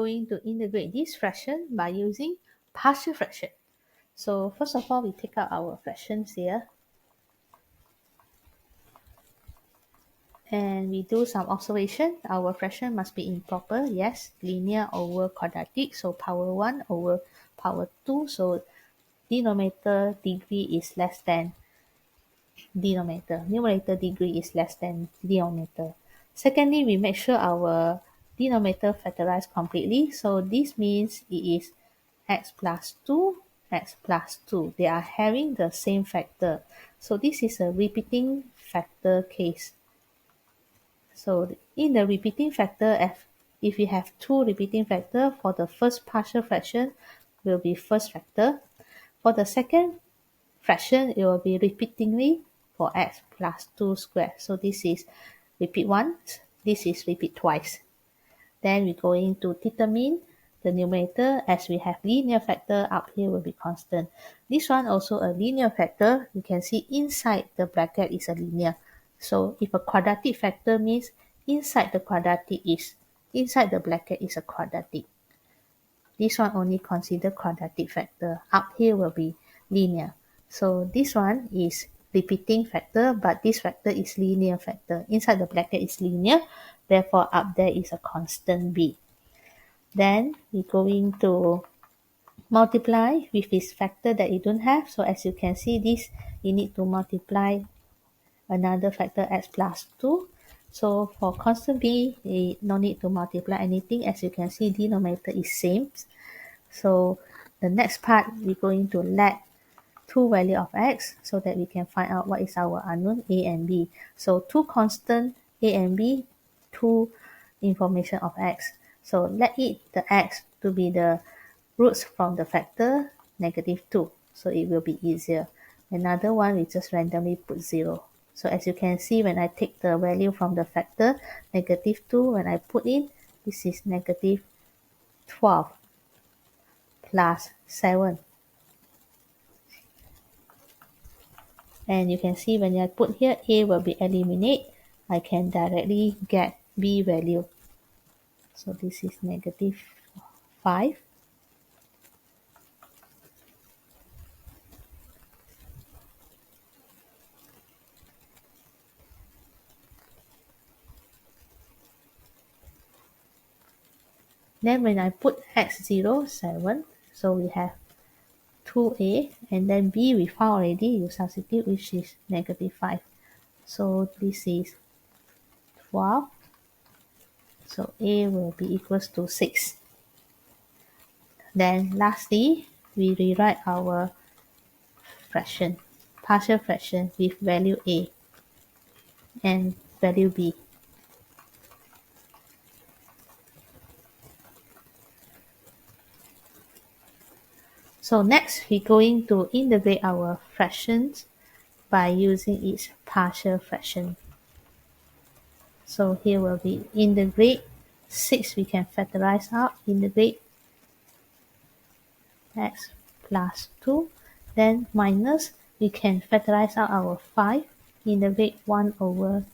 going to integrate this fraction by using partial fraction. So first of all, we take out our fractions here. And we do some observation. Our fraction must be improper. Yes, linear over quadratic. So power 1 over power 2. So denominator degree is less than denominator. Numerator degree is less than denominator. Secondly, we make sure our denominator factorized completely. So this means it is x plus 2, x plus 2. They are having the same factor. So this is a repeating factor case. So in the repeating factor, if you have two repeating factor, for the first partial fraction will be first factor. For the second fraction, it will be repeatingly for x plus 2 squared. So this is repeat once, this is repeat twice. Then we're going to determine the numerator. As we have linear factor, up here will be constant. This one also a linear factor. You can see inside the bracket is a linear. So if a quadratic factor means inside the bracket is a quadratic. This one only consider quadratic factor. Up here will be linear. So this one is repeating factor, but this factor is linear factor. Inside the bracket is linear, therefore up there is a constant b. Then we're going to multiply with this factor that you don't have. So as you can see, this you need to multiply another factor x plus 2. So for constant b, you no need to multiply anything. As you can see, denominator is same. So the next part, we're going to let two value of x so that we can find out what is our unknown a and b. So two constant a and b, two information of x. So let it the x to be the roots from the factor -2. So it will be easier. Another one, we just randomly put 0. So as you can see, when I take the value from the factor -2, when I put in, this is -12 plus 7. And you can see when I put here, a will be eliminated. I can directly get b value. So this is -5. Then when I put x0, 7, so we have 2a, and then b we found already, you substitute, which is -5. So this is 12. So a will be equals to 6. Then lastly, we rewrite our fraction, partial fraction with value a and value b. So next, we're going to integrate our fractions by using its partial fraction. So here will be integrate 6, we can factorize out, integrate x plus 2, then minus, we can factorize out our 5, integrate 1 over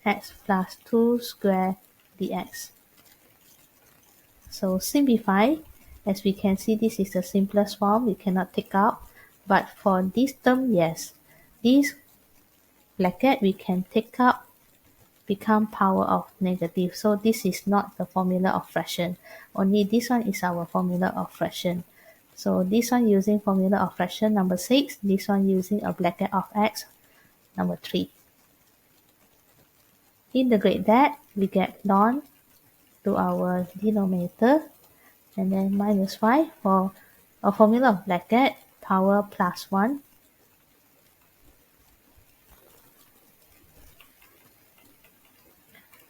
x plus 2 square dx. So simplify. As we can see, this is the simplest form, we cannot take out. But for this term, yes, this bracket we can take out, become power of negative. So this is not the formula of fraction. Only this one is our formula of fraction. So this one using formula of fraction number 6, this one using a bracket of x number 3. Integrate that, we get ln to our denominator, and then -5 for a formula of bracket, power plus 1.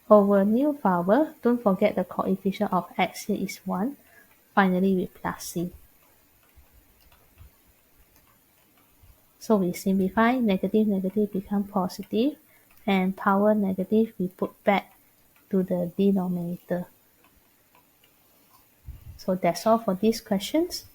Over new power, don't forget the coefficient of x here is 1. Finally, we plus c. So we simplify, negative become positive, and power negative we put back to the denominator. So that's all for these questions.